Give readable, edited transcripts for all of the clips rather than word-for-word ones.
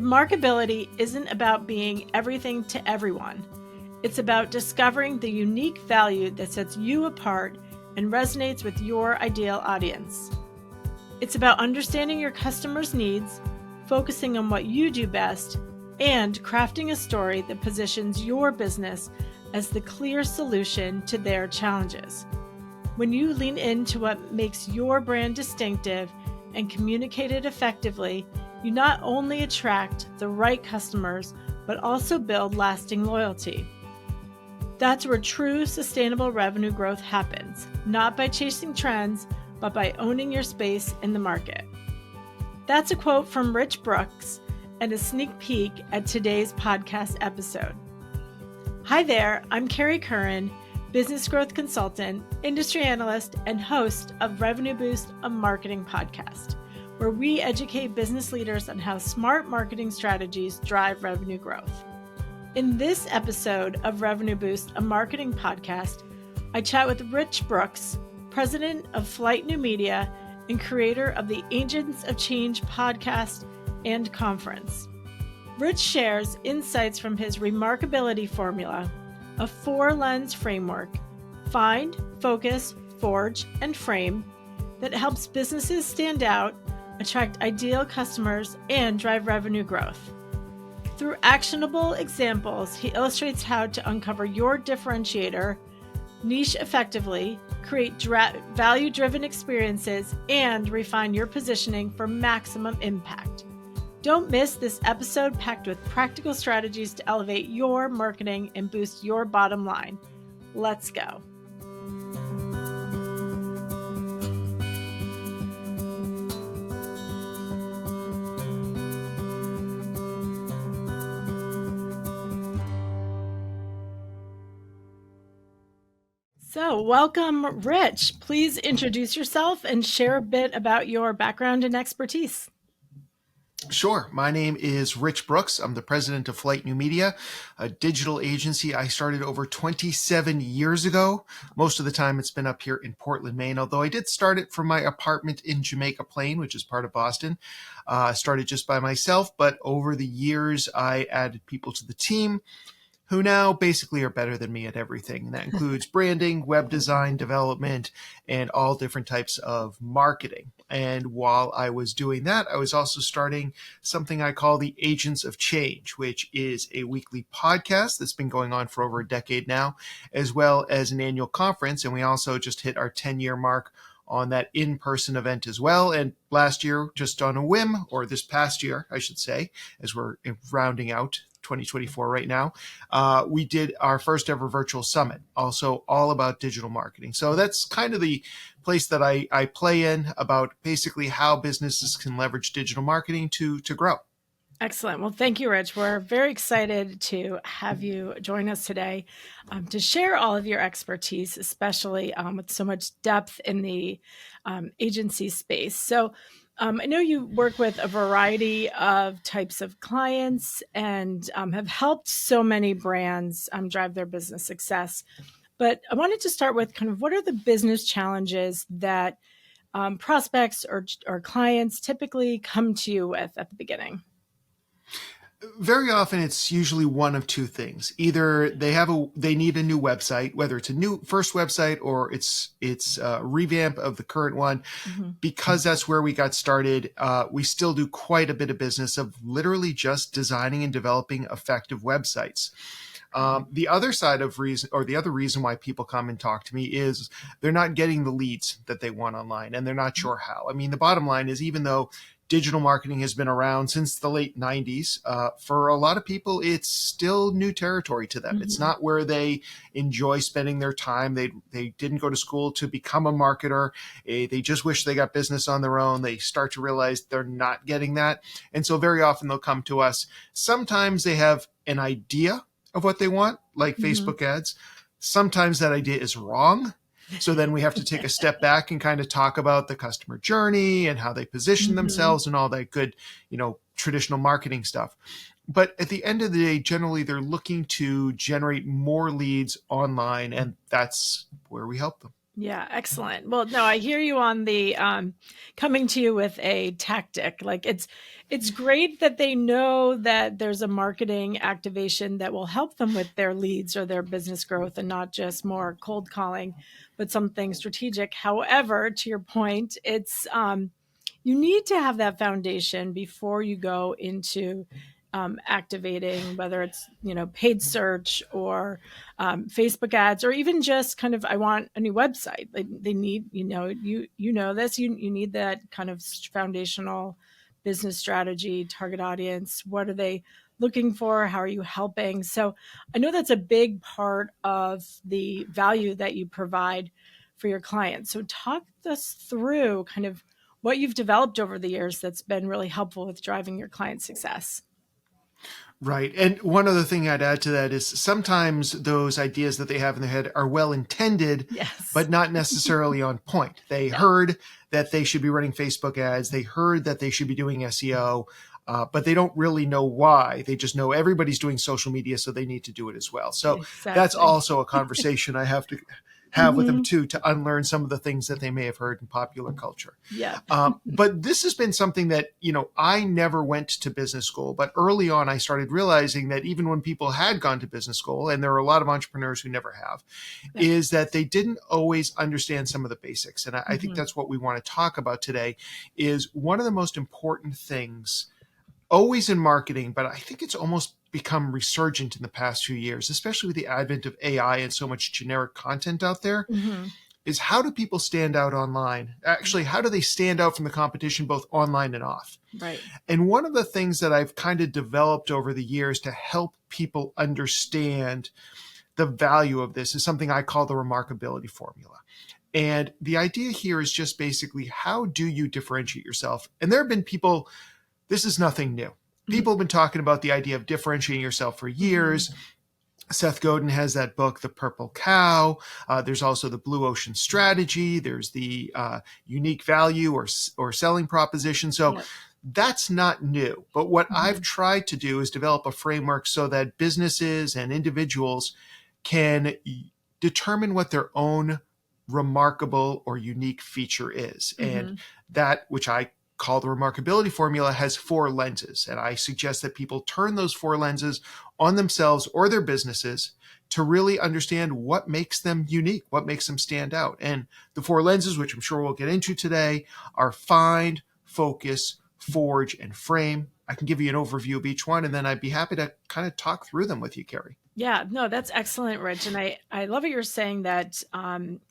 Remarkability isn't about being everything to everyone. It's about discovering the unique value that sets you apart and resonates with your ideal audience. It's about understanding your customers' needs, focusing on what you do best, and crafting a story that positions your business as the clear solution to their challenges. When you lean into what makes your brand distinctive and communicate it effectively, you not only attract the right customers, but also build lasting loyalty. That's where true sustainable revenue growth happens, not by chasing trends, but by owning your space in the market. That's a quote from Rich Brooks and a sneak peek at today's podcast episode. Hi there, I'm Kerry Curran, business growth consultant, industry analyst, and host of Revenue Boost, a marketing podcast, where we educate business leaders on how smart marketing strategies drive revenue growth. In this episode of Revenue Boost, a marketing podcast, I chat with Rich Brooks, president of Flight New Media and creator of the Agents of Change podcast and conference. Rich shares insights from his Remarkability formula, a 4-lens framework: find, focus, forge, and frame, that helps businesses stand out, attract ideal customers, and drive revenue growth. Through actionable examples, he illustrates how to uncover your differentiator, niche effectively, create value-driven experiences, and refine your positioning for maximum impact. Don't miss this episode packed with practical strategies to elevate your marketing and boost your bottom line. Let's go. So, welcome, Rich. Please introduce yourself and share a bit about your background and expertise. Sure. My name is Rich Brooks. I'm the president of Flight New Media, a digital agency I started over 27 years ago. Most of the time it's been up here in Portland, Maine, although I did start it from my apartment in Jamaica Plain, which is part of Boston. I started just by myself, but over the years I added people to the team who now basically are better than me at everything. And that includes branding, web design, development, and all different types of marketing. And while I was doing that, I was also starting something I call the Agents of Change, which is a weekly podcast that's been going on for over a decade now, as well as an annual conference. And we also just hit our 10-year mark on that in-person event as well. And last year, just on a whim, or this past year, I should say, as we're rounding out 2024 right now, we did our first ever virtual summit, also all about digital marketing. So that's kind of the place that I play in, about basically how businesses can leverage digital marketing to grow. Excellent. Well, thank you, Rich. We're very excited to have you join us today to share all of your expertise, especially with so much depth in the agency space. So I know you work with a variety of types of clients and have helped so many brands drive their business success. But I wanted to start with kind of what are the business challenges that prospects or clients typically come to you with at the beginning? Very often it's usually one of two things. Either they need a new website, whether it's a new first website or it's a revamp of the current one. Mm-hmm. Because that's where we got started. We still do quite a bit of business of literally just designing and developing effective websites. The other side of reason, or the other reason why people come and talk to me, is they're not getting the leads that they want online and they're not sure how. I mean, the bottom line is, even though digital marketing has been around since the late 90s. For a lot of people, it's still new territory to them. Mm-hmm. It's not where they enjoy spending their time. They didn't go to school to become a marketer. They just wish they got business on their own. They start to realize they're not getting that. And so very often they'll come to us. Sometimes they have an idea of what they want, like mm-hmm. Facebook ads. Sometimes that idea is wrong. So then we have to take a step back and kind of talk about the customer journey and how they position mm-hmm. themselves and all that good, traditional marketing stuff. But at the end of the day, generally they're looking to generate more leads online, and that's where we help them. Yeah, excellent. Well, no, I hear you on the coming to you with a tactic. Like it's great that they know that there's a marketing activation that will help them with their leads or their business growth and not just more cold calling, but something strategic. However, to your point, it's you need to have that foundation before you go into activating, whether it's paid search or Facebook ads, or even just kind of, I want a new website. They need, you know this, you need that kind of foundational business strategy, target audience. What are they looking for? How are you helping? So I know that's a big part of the value that you provide for your clients. So talk us through kind of what you've developed over the years that's been really helpful with driving your client success. Right. And one other thing I'd add to that is sometimes those ideas that they have in their head are well intended, Yes. but not necessarily on point. They Yeah. heard that they should be running Facebook ads. They heard that they should be doing SEO, but they don't really know why. They just know everybody's doing social media, so they need to do it as well. So that's Exactly. also a conversation I have to have with them Mhm. too, to unlearn some of the things that they may have heard in popular culture. Yeah. But this has been something that, I never went to business school, but early on I started realizing that even when people had gone to business school, and there are a lot of entrepreneurs who never have, Yeah. is that they didn't always understand some of the basics. And I think Mhm. that's what we want to talk about today. Is one of the most important things always in marketing, but I think it's almost become resurgent in the past few years, especially with the advent of AI and so much generic content out there, Mhm. is how do people stand out online? Actually, how do they stand out from the competition, both online and off? Right. And one of the things that I've kind of developed over the years to help people understand the value of this is something I call the remarkability formula. And the idea here is just basically, how do you differentiate yourself? And there have been people, this is nothing new. Mhm. People have been talking about the idea of differentiating yourself for Mhm. years. Seth Godin has that book, The Purple Cow. There's also the Blue Ocean Strategy. There's the unique value or selling proposition. So Yep. that's not new. But what I've Mhm. tried to do is develop a framework so that businesses and individuals can determine what their own remarkable or unique feature is. And Mhm. that, which I call the remarkability formula, has four lenses. And I suggest that people turn those four lenses on themselves or their businesses to really understand what makes them unique, what makes them stand out. And the four lenses, which I'm sure we'll get into today, are find, focus, forge, and frame. I can give you an overview of each one, and then I'd be happy to kind of talk through them with you, Kerry. Yeah, no, that's excellent, Rich. And I love what you're saying that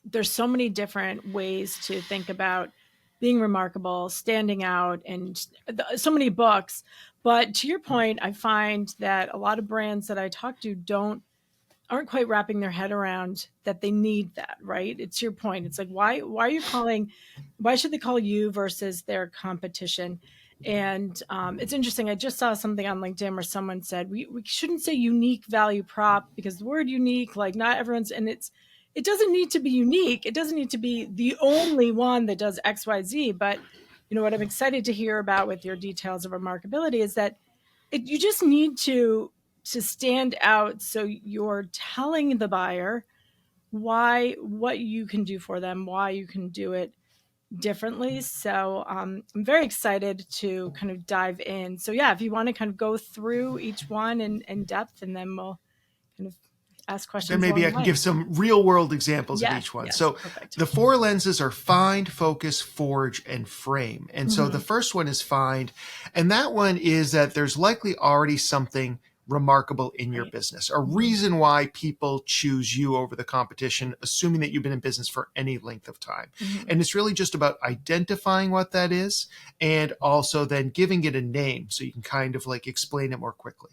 there's so many different ways to think about being remarkable, standing out, and so many books. But to your point, I find that a lot of brands that I talk to aren't quite wrapping their head around that they need that, right? It's your point. It's like, why are you calling, why should they call you versus their competition? And it's interesting. I just saw something on LinkedIn where someone said we shouldn't say unique value prop because the word unique, like not everyone's, and it doesn't need to be unique. It doesn't need to be the only one that does XYZ. But what I'm excited to hear about with your details of remarkability is that you just need to stand out, so you're telling the buyer what you can do for them, why you can do it differently. So I'm very excited to kind of dive in. So yeah, if you want to kind of go through each one in depth, and then we'll kind of ask Then questions maybe along I the can way. give some real world examples of Yes, each one. yes, So perfect. the four lenses are find, focus, forge, and frame. And so the Hmm. first one is find. And that one is that there's likely already something remarkable in your Right. business, a Hmm. reason why people choose you over the competition, assuming that you've been in business for any length of time. Hmm. And it's really just about identifying what that is and also then giving it a name so you can kind of like explain it more quickly.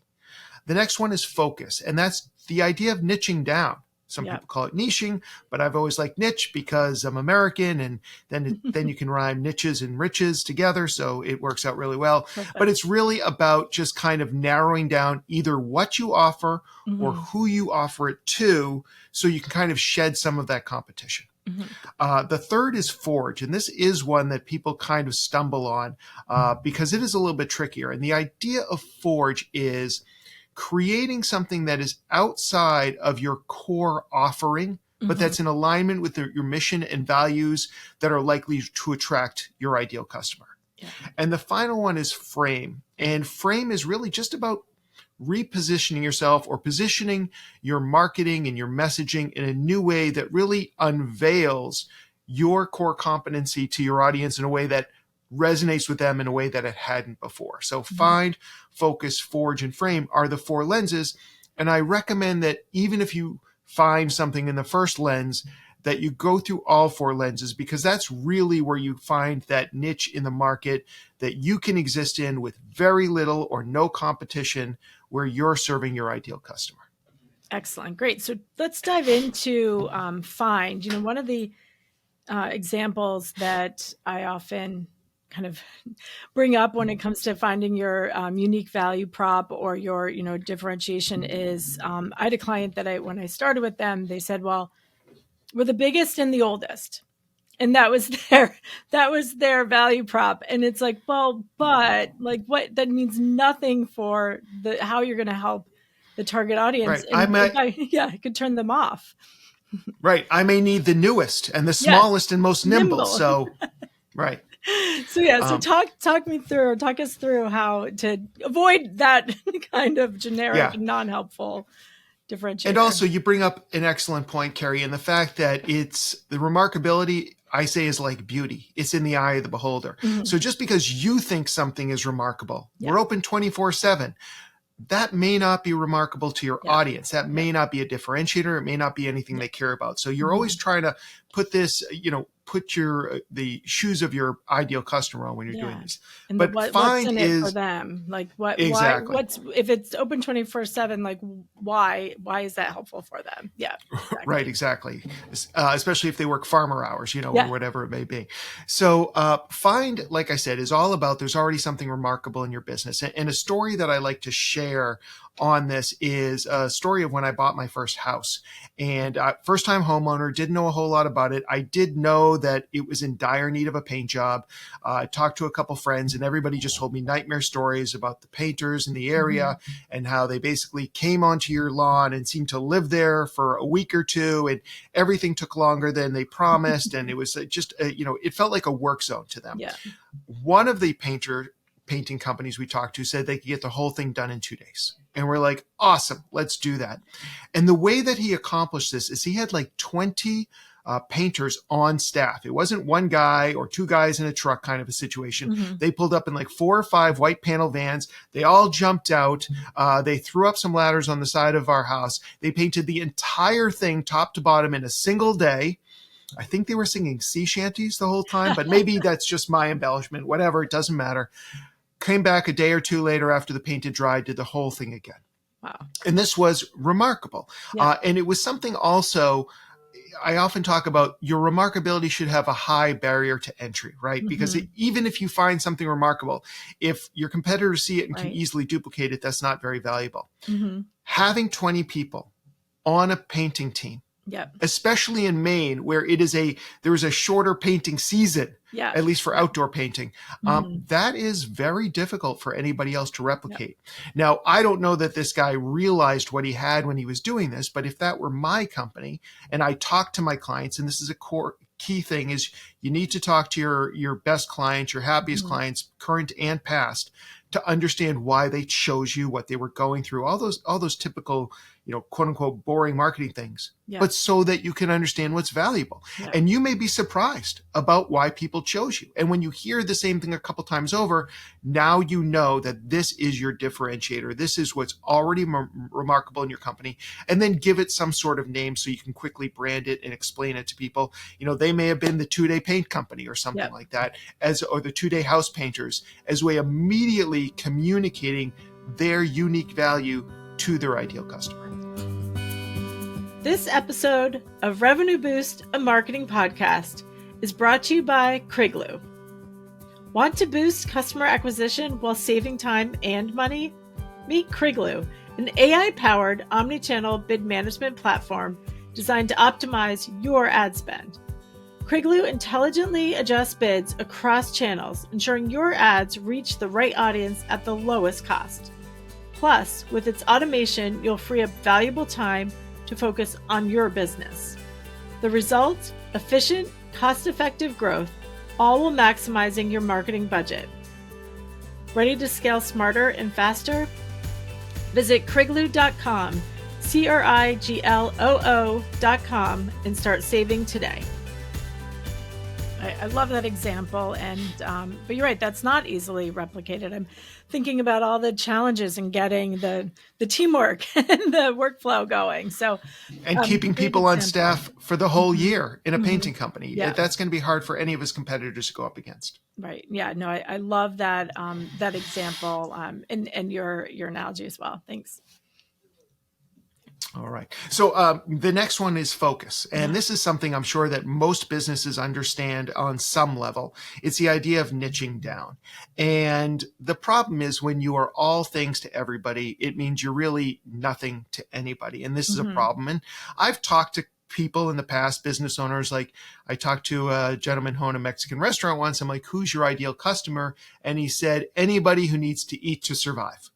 The next one is focus, and that's the idea of niching down. Some Yeah. people call it niching, but I've always liked niche because I'm American, and then you can rhyme niches and riches together, so it works out really well. But Perfect. it's really about just kind of narrowing down either what you offer or Hmm. who you offer it to, so you can kind of shed some of that competition. Hmm. The third is forge, and this is one that people kind of stumble on because it is a little bit trickier. And the idea of forge is creating something that is outside of your core offering, but that's in alignment with your mission and values that are likely to attract your ideal customer. Yeah. And the final one is frame. And frame is really just about repositioning yourself or positioning your marketing and your messaging in a new way that really unveils your core competency to your audience in a way that resonates with them in a way that it hadn't before. So find, focus, forge, and frame are the 4 lenses. And I recommend that even if you find something in the first lens, that you go through all 4 lenses, because that's really where you find that niche in the market that you can exist in with very little or no competition, where you're serving your ideal customer. Excellent. Great. So let's dive into find. One of the examples that I often kind of bring up when it comes to finding your unique value prop or your, differentiation is I had a client that when I started with them, they said, well, we're the biggest and the oldest. And that was their value prop. And it's like, well, but like what, that means nothing for how you're going to help the target audience. Right. And I could turn them off. Right. I may need the newest and the smallest and most nimble. So, right. So talk us through how to avoid that kind of generic, non-helpful differentiator. And also you bring up an excellent point, Kerry, and the fact that it's the remarkability, I say, is like beauty. It's in the eye of the beholder. So just because you think something is remarkable, we're open 24/7. That may not be remarkable to your audience. That may not be a differentiator. It may not be anything they care about. So you're always trying to put this, put the shoes of your ideal customer on when you're doing this. And but what's in it for them? Like what? Exactly. Why, if it's open 24/7? Like why is that helpful for them? Yeah. Exactly. Right. Exactly. Especially if they work farmer hours, or whatever it may be. So find, like I said, is all about there's already something remarkable in your business. And a story that I like to share on this is a story of when I bought my first house. And first time homeowner, didn't know a whole lot about it. I did know that it was in dire need of a paint job. I talked to a couple friends, and everybody just told me nightmare stories about the painters in the area and how they basically came onto your lawn and seemed to live there for a week or two, and everything took longer than they promised. And it was just, it felt like a work zone to them. Yeah. One of the painting companies we talked to said they could get the whole thing done in 2 days. And we're like, awesome, let's do that. And the way that he accomplished this is he had like 20 painters on staff. It wasn't one guy or 2 guys in a truck kind of a situation. They pulled up in like 4 or 5 white panel vans. They all jumped out. They threw up some ladders on the side of our house. They painted the entire thing top to bottom in a single day. I think they were singing sea shanties the whole time, but maybe that's just my embellishment. Whatever, it doesn't matter. Came back a day or 2 later after the paint had dried, did the whole thing again. Wow. And this was remarkable. And it was something also, I often talk about your remarkability should have a high barrier to entry, right? Because even if you find something remarkable, if your competitors see it and can easily duplicate it, that's not very valuable. Having 20 people on a painting team, especially in Maine, where there is a shorter painting season, at least for outdoor painting, that is very difficult for anybody else to replicate. Now, I don't know that this guy realized what he had when he was doing this, but if that were my company and I talked to my clients, and this is a core key thing, is you need to talk to your best clients, your happiest clients, current and past, to understand why they chose you, what they were going through, all those typical, quote unquote, boring marketing things, but so that you can understand what's valuable. And you may be surprised about why people chose you. And when you hear the same thing a couple times over, now you know that this is your differentiator. This is what's already remarkable in your company. And then give it some sort of name so you can quickly brand it and explain it to people. They may have been the 2-day paint company or something like that, or the 2-day house painters, as a way immediately communicating their unique value to their ideal customer. This episode of Revenue Boost, a marketing podcast, is brought to you by Kriglu. Want to boost customer acquisition while saving time and money? Meet Kriglu, an AI-powered omnichannel bid management platform designed to optimize your ad spend. Kriglu intelligently adjusts bids across channels, ensuring your ads reach the right audience at the lowest cost. Plus, with its automation, you'll free up valuable time to focus on your business. The result? Efficient, cost-effective growth, all while maximizing your marketing budget. Ready to scale smarter and faster? Visit Krigloo.com, Krigloo.com, and start saving today. I love that example, and but you're right, that's not easily replicated. I'm thinking about all the challenges in getting the teamwork and the workflow going. So, and keeping people on staff for the whole year in a painting company. Yeah. That's going to be hard for any of his competitors to go up against. Right. Yeah. No, I love that that example and your analogy as well. Thanks. All right. So the next one is focus. And this is something I'm sure that most businesses understand on some level. It's the idea of niching down. And the problem is when you are all things to everybody, it means you're really nothing to anybody. And this is a problem. And I've talked to people in the past, business owners, like I talked to a gentleman who owned a Mexican restaurant once. I'm like, who's your ideal customer? And he said, anybody who needs to eat to survive.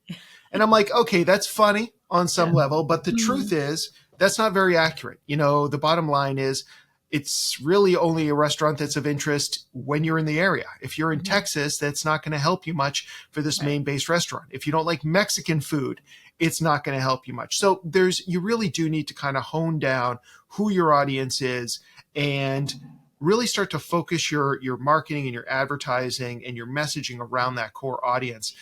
And I'm like, okay, that's funny on some level, but the truth is that's not very accurate. You know, the bottom line is it's really only a restaurant that's of interest when you're in the area. If you're in Texas, that's not going to help you much for this Maine-based restaurant. If you don't like Mexican food, it's not going to help you much. So you really do need to kind of hone down who your audience is and really start to focus your marketing and your advertising and your messaging around that core audience.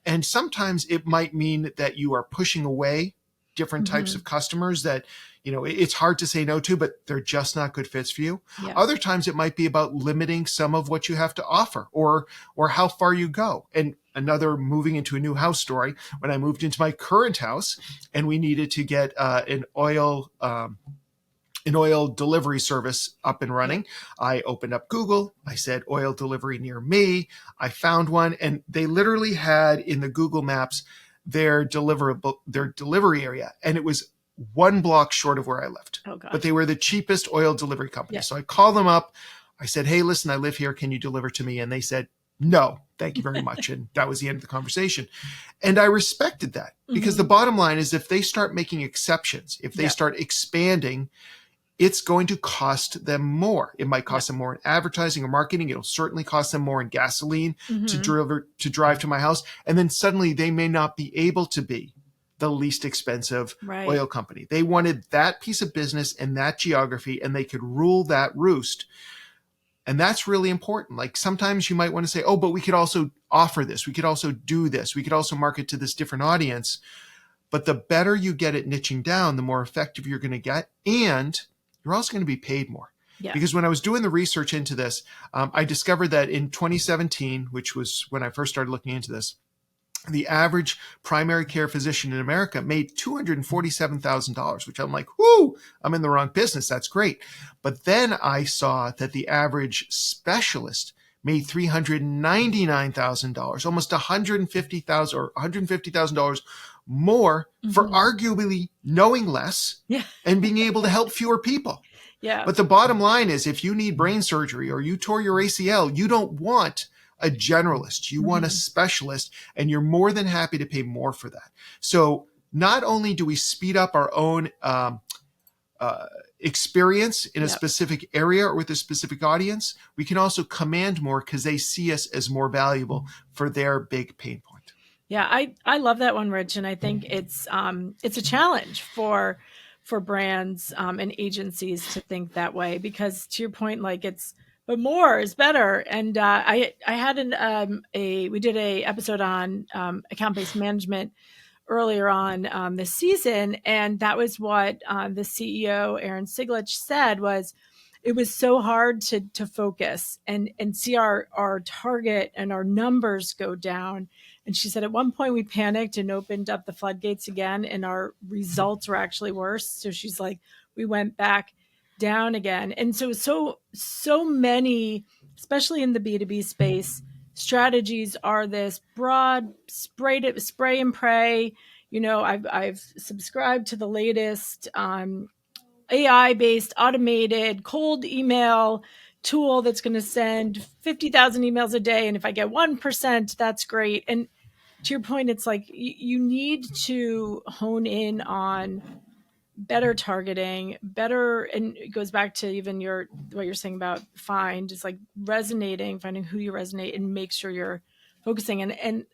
And sometimes it might mean that you are pushing away different types of customers that, you know, it's hard to say no to, but they're just not good fits for you. Yeah. Other times it might be about limiting some of what you have to offer or how far you go. And another moving into a new house story, when I moved into my current house and we needed to get an oil delivery service up and running. I opened up Google. I said oil delivery near me. I found one, and they literally had in the Google Maps their delivery area, and it was 1 block short of where I lived. Oh, gosh. But they were the cheapest oil delivery company. Yeah. So I called them up. I said, hey, listen, I live here. Can you deliver to me? And they said, no, thank you very much. And that was the end of the conversation. And I respected that because the bottom line is if they start making exceptions, if they start expanding, it's going to cost them more. It might cost them more in advertising or marketing. It'll certainly cost them more in gasoline to drive to my house. And then suddenly they may not be able to be the least expensive oil company. They wanted that piece of business and that geography, and they could rule that roost. And that's really important. Like sometimes you might want to say, oh, but we could also offer this. We could also do this. We could also market to this different audience. But the better you get at niching down, the more effective you're going to get. And you're also going to be paid more. Yeah. Because when I was doing the research into this, I discovered that in 2017, which was when I first started looking into this, the average primary care physician in America made $247,000, which I'm like, whoo, I'm in the wrong business. That's great. But then I saw that the average specialist made $399,000, almost $150,000 or $150,000 more for arguably knowing less and being able to help fewer people. Yeah. But the bottom line is if you need brain surgery or you tore your ACL, you don't want a generalist. You want a specialist, and you're more than happy to pay more for that. So not only do we speed up our own experience in a specific area or with a specific audience, we can also command more because they see us as more valuable for their big pain point. Yeah, I love that one, Rich, and I think it's a challenge for brands and agencies to think that way because, to your point, like but more is better. And I had we did a episode on account-based management earlier on this season, and that was what the CEO Aaron Siglich said was. It was so hard to focus and see our target and our numbers go down. And she said at one point we panicked and opened up the floodgates again and our results were actually worse. So she's like, we went back down again. And so many, especially in the B2B space, strategies are this broad spray and pray. You know, I've subscribed to the latest AI-based automated cold email tool that's going to send 50,000 emails a day. And if I get 1%, that's great. And to your point, it's like you need to hone in on better targeting, better, and it goes back to even what you're saying about find, is like finding who you resonate and make sure you're focusing. And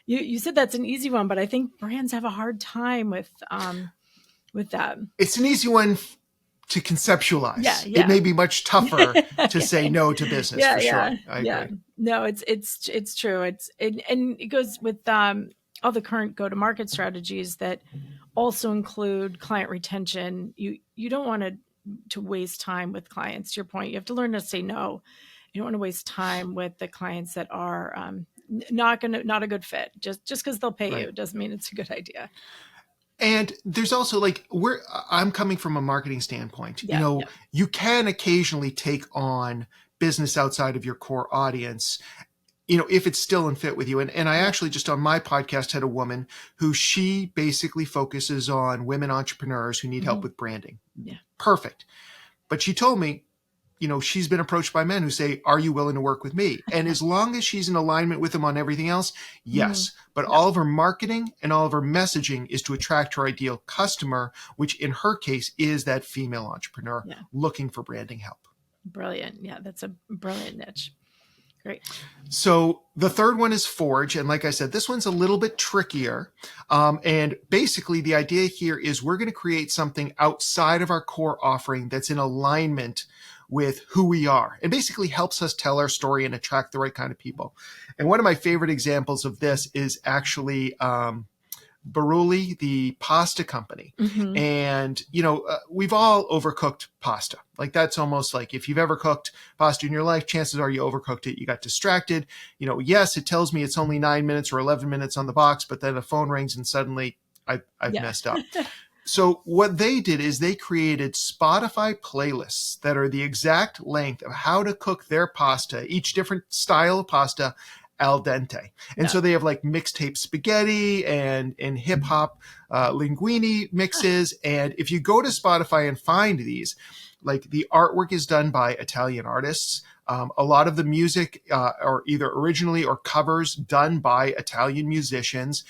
you said that's an easy one, but I think brands have a hard time with that. It's an easy one to conceptualize. Yeah. It may be much tougher to say Okay. no to business, for sure. I agree. No, it's true. And it goes with all the current go-to-market strategies that also include client retention. You don't want to waste time with clients. To your point, you have to learn to say no. You don't want to waste time with the clients that are not a good fit. Just because they'll pay you doesn't mean it's a good idea. And there's also like I'm coming from a marketing standpoint. You can occasionally take on business outside of your core audience, if it's still in fit with you. And I actually just on my podcast had a woman who she basically focuses on women entrepreneurs who need help with branding. Yeah. Perfect. But she told me, she's been approached by men who say, are you willing to work with me? And as long as she's in alignment with them on everything else, yes. But all of her marketing and all of her messaging is to attract her ideal customer, which in her case is that female entrepreneur looking for branding help. Brilliant. Yeah, that's a brilliant niche. Great. So the third one is Forge. And like I said, this one's a little bit trickier. And basically the idea here is we're going to create something outside of our core offering that's in alignment with who we are and basically helps us tell our story and attract the right kind of people. And one of my favorite examples of this is actually Barulli, the pasta company. And, we've all overcooked pasta. Like that's almost like if you've ever cooked pasta in your life, chances are you overcooked it. You got distracted. Yes, it tells me it's only 9 minutes or 11 minutes on the box, but then the phone rings and suddenly I've messed up. So what they did is they created Spotify playlists that are the exact length of how to cook their pasta, each different style of pasta, al dente. And so they have like mixtape spaghetti and hip hop linguine mixes. And if you go to Spotify and find these, like the artwork is done by Italian artists. A lot of the music are either originally or covers done by Italian musicians.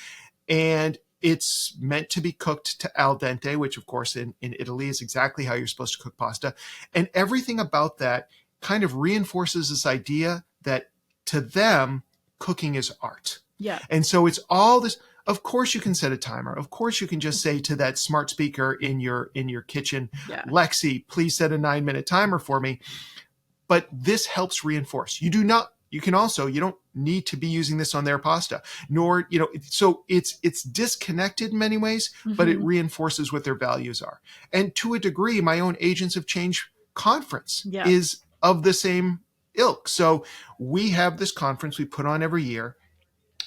And it's meant to be cooked to al dente, which of course in Italy is exactly how you're supposed to cook pasta. And everything about that kind of reinforces this idea that to them, cooking is art. Yeah. And so it's all this. Of course you can set a timer. Of course you can just say to that smart speaker in your kitchen, Lexi, please set a 9-minute timer for me. But this helps reinforce. You don't need to be using this on their pasta, nor, so it's disconnected in many ways, but it reinforces what their values are. And to a degree, my own Agents of Change conference is of the same ilk. So we have this conference we put on every year.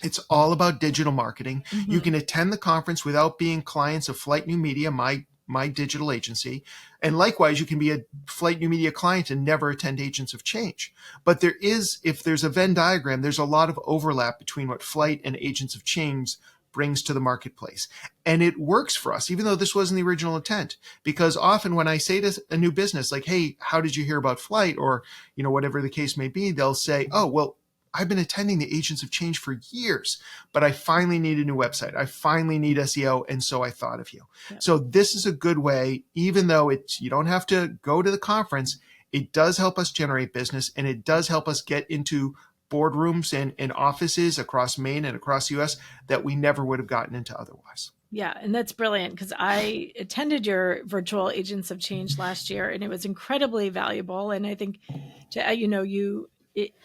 It's all about digital marketing. You can attend the conference without being clients of Flight New Media, my digital agency. And likewise, you can be a Flight New Media client and never attend Agents of Change. But if there's a Venn diagram, there's a lot of overlap between what Flight and Agents of Change brings to the marketplace. And it works for us, even though this wasn't the original intent. Because often when I say to a new business, like, hey, how did you hear about Flight? Or, whatever the case may be, they'll say, oh, well, I've been attending the Agents of Change for years, but I finally need a new website. I finally need SEO. And so I thought of you. Yeah. So this is a good way, even though you don't have to go to the conference, it does help us generate business and it does help us get into boardrooms and offices across Maine and across the US that we never would have gotten into otherwise. Yeah. And that's brilliant because I attended your virtual Agents of Change last year and it was incredibly valuable. And I think,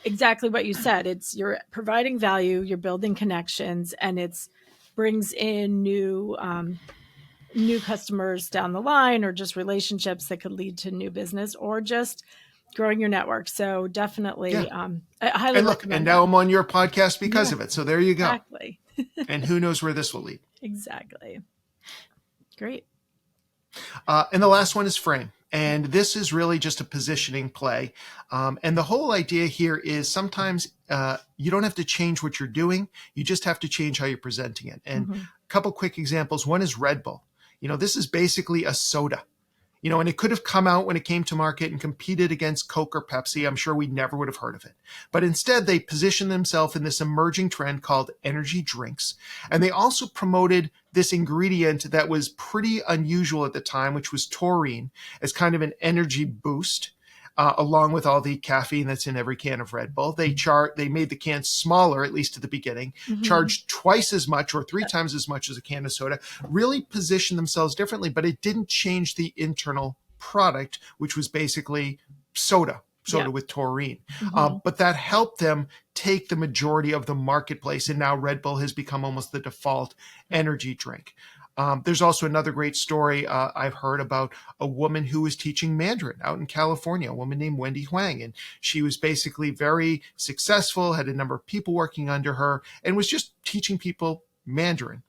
exactly what you said, you're providing value, you're building connections, and it's brings in new customers down the line, or just relationships that could lead to new business, or just growing your network. So definitely, I highly recommend. And now I'm on your podcast because of it. So there you go. Exactly. And who knows where this will lead? Exactly. Great. And the last one is Frame. And this is really just a positioning play. And the whole idea here is sometimes you don't have to change what you're doing. You just have to change how you're presenting it. And a couple quick examples. One is Red Bull. This is basically a soda. And it could have come out when it came to market and competed against Coke or Pepsi. I'm sure we never would have heard of it. But instead, they positioned themselves in this emerging trend called energy drinks. And they also promoted this ingredient that was pretty unusual at the time, which was taurine, as kind of an energy boost. Along with all the caffeine that's in every can of Red Bull. They made the can smaller, at least at the beginning, charged twice as much or 3 times as much as a can of soda, really positioned themselves differently, but it didn't change the internal product, which was basically soda with taurine. But that helped them take the majority of the marketplace, and now Red Bull has become almost the default energy drink. There's also another great story I've heard about a woman who was teaching Mandarin out in California, a woman named Wendy Huang. And she was basically very successful, had a number of people working under her, and was just teaching people Mandarin.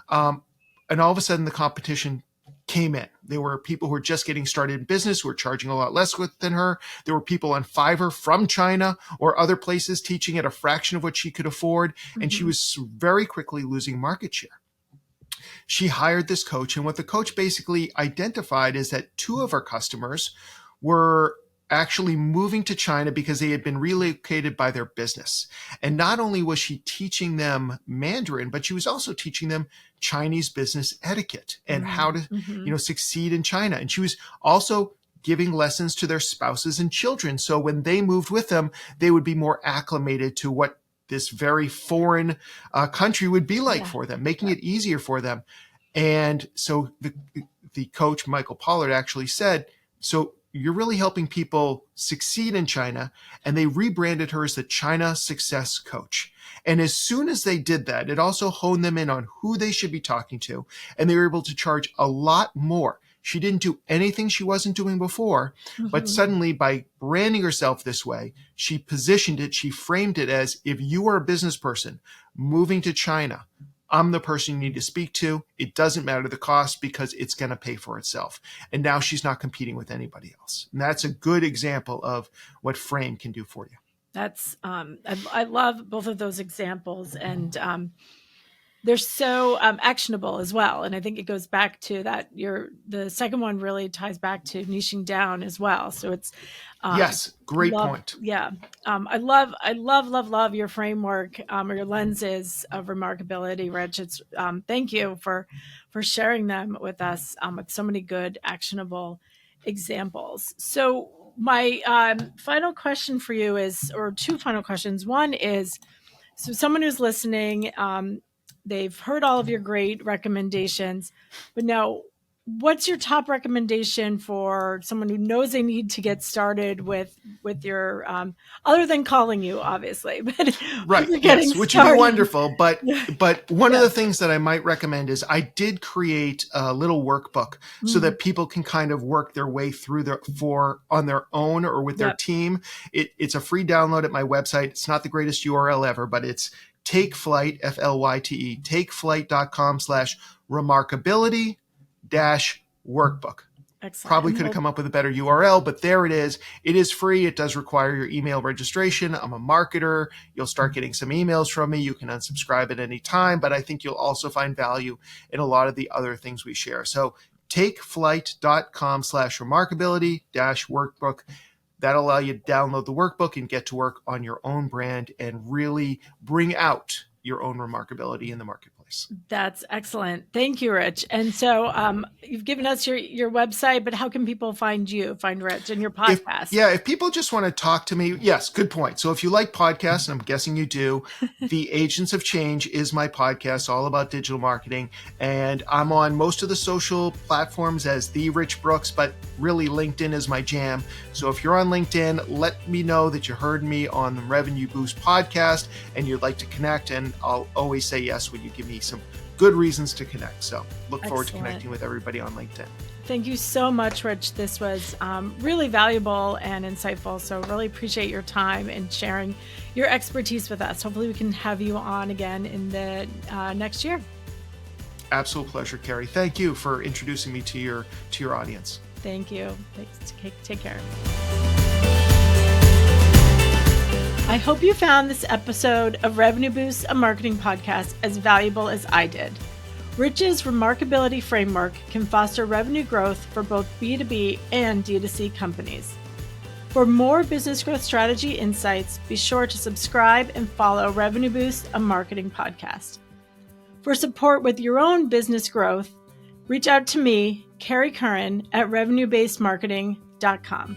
And all of a sudden, the competition came in. There were people who were just getting started in business who were charging a lot less than her. There were people on Fiverr from China or other places teaching at a fraction of what she could afford. And she was very quickly losing market share. She hired this coach, and what the coach basically identified is that 2 of her customers were actually moving to China because they had been relocated by their business. And not only was she teaching them Mandarin, but she was also teaching them Chinese business etiquette and how to, succeed in China. And she was also giving lessons to their spouses and children. So when they moved with them, they would be more acclimated to what this very foreign country would be like for them, making it easier for them. And so the coach, Michael Pollard, actually said, so you're really helping people succeed in China. And they rebranded her as the China Success Coach. And as soon as they did that, it also honed them in on who they should be talking to. And they were able to charge a lot more. She didn't do anything she wasn't doing before, but suddenly by branding herself this way, she positioned it, she framed it as, if you are a business person moving to China, I'm the person you need to speak to. It doesn't matter the cost because it's going to pay for itself. And now she's not competing with anybody else. And that's a good example of what Frame can do for you. That's, I love both of those examples, and they're so actionable as well. And I think it goes back to that. The second one really ties back to niching down as well. So it's yes, great point. Yeah, I love your framework or your lenses of remarkability, Rich. It's thank you for sharing them with us with so many good actionable examples. So my final question for you is, or 2 final questions. One is, so someone who's listening. They've heard all of your great recommendations, but now what's your top recommendation for someone who knows they need to get started with your, other than calling you, obviously, but right. Yes, which would be wonderful. But one of the things that I might recommend is I did create a little workbook so that people can kind of work their way through on their own or with their team. It's a free download at my website. It's not the greatest URL ever, but it's TakeFlight, FLYTE, takeflight.com/remarkability-workbook. Excellent. Probably could have come up with a better URL, but there it is. It is free. It does require your email registration. I'm a marketer. You'll start getting some emails from me. You can unsubscribe at any time, but I think you'll also find value in a lot of the other things we share. So takeflight.com/remarkability-workbook. That'll allow you to download the workbook and get to work on your own brand and really bring out your own remarkability in the marketplace. That's excellent. Thank you, Rich. And so you've given us your website, but how can people find Rich, and your podcast? If people just want to talk to me, yes, good point. So if you like podcasts, and I'm guessing you do, The Agents of Change is my podcast, all about digital marketing. And I'm on most of the social platforms as The Rich Brooks, but really LinkedIn is my jam. So if you're on LinkedIn, let me know that you heard me on the Revenue Boost podcast and you'd like to connect. And I'll always say yes when you give me some good reasons to connect. So look forward to connecting with everybody on LinkedIn. Thank you so much, Rich. This was really valuable and insightful. So really appreciate your time and sharing your expertise with us. Hopefully we can have you on again in the next year. Absolute pleasure, Kerry. Thank you for introducing me to your audience. Thank you. Thanks. Take care. I hope you found this episode of Revenue Boost, a marketing podcast, as valuable as I did. Rich's Remarkability framework can foster revenue growth for both B2B and D2C companies. For more business growth strategy insights, be sure to subscribe and follow Revenue Boost, a marketing podcast. For support with your own business growth, reach out to me, Kerry Curran, at revenuebasedmarketing.com.